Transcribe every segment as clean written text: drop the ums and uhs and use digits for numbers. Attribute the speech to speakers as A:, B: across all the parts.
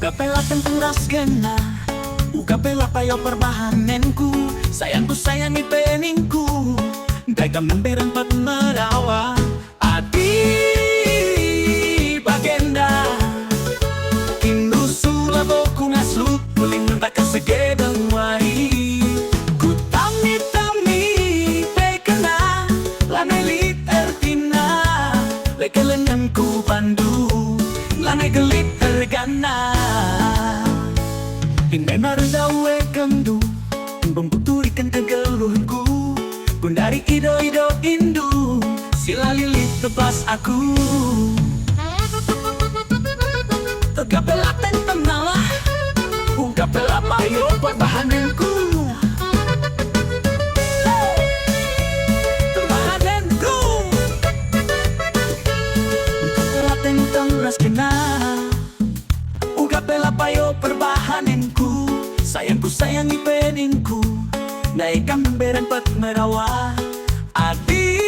A: Uga pela tempuras gena, uga pela payo perbahanenku. Sayangku sayangi peningku, dagang memberang pat merawa. Adi bagenda, Kindu sulabo kungaslu, muling tak kesegedang wai. Ku tami pekena, lanai liter tina, lekelenganku pandu, lanai gelit tergana. Indai mardawe kendu, puturikan kegeluhku. Gundari ido indu, sila lilit tebas aku. Tegapela tentang nalah, ungkapela payo perbahananku. Perbahananku, ungkapela tentang raskena, ungkapela payo perbahananku. Sayangku sayangi peningku, naikkan berang pat merawa. Adi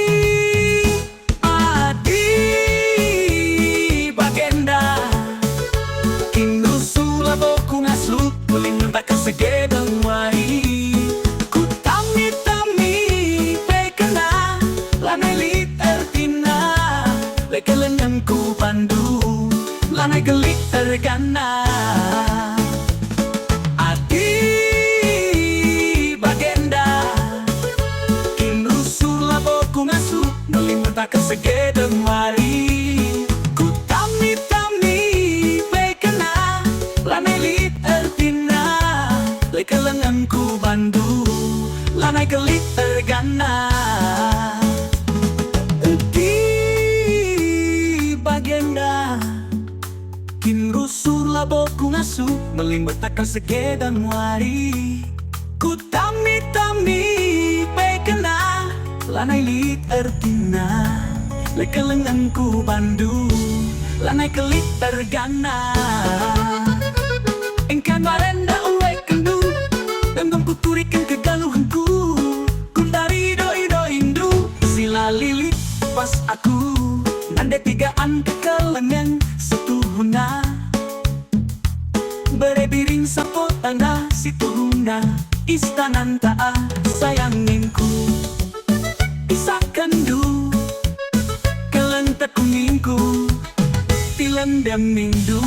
A: bagenda, Kindu sulabo kungaslu, muling tak kesegedang wai. Ku tami pekena, lanai liter tina, lekelenganku pandu, lanai gelit tergana. Tak kesegedang wari. Ku tami pekena, lanai liter tina, lekelenganku bandu, lanai gelit tergana. Di bagenda, kin rusur labo ku ngasu, melimbat tak kesegedang wari. Ku tami pekena, lanai liter tina, lekelenganku bandu, lanai gelit tergana. Engkan marenda uwe kendu, dendam kuturikan kegaluhanku. Gundari ido indu, sila lilit pas aku. Nande tigaan kekelengan setuhuna, berebiring sapo tanda situhuna. Istanan ta'a sayanginku, isa kendu, kelentak kuningku, tilendam mingdu.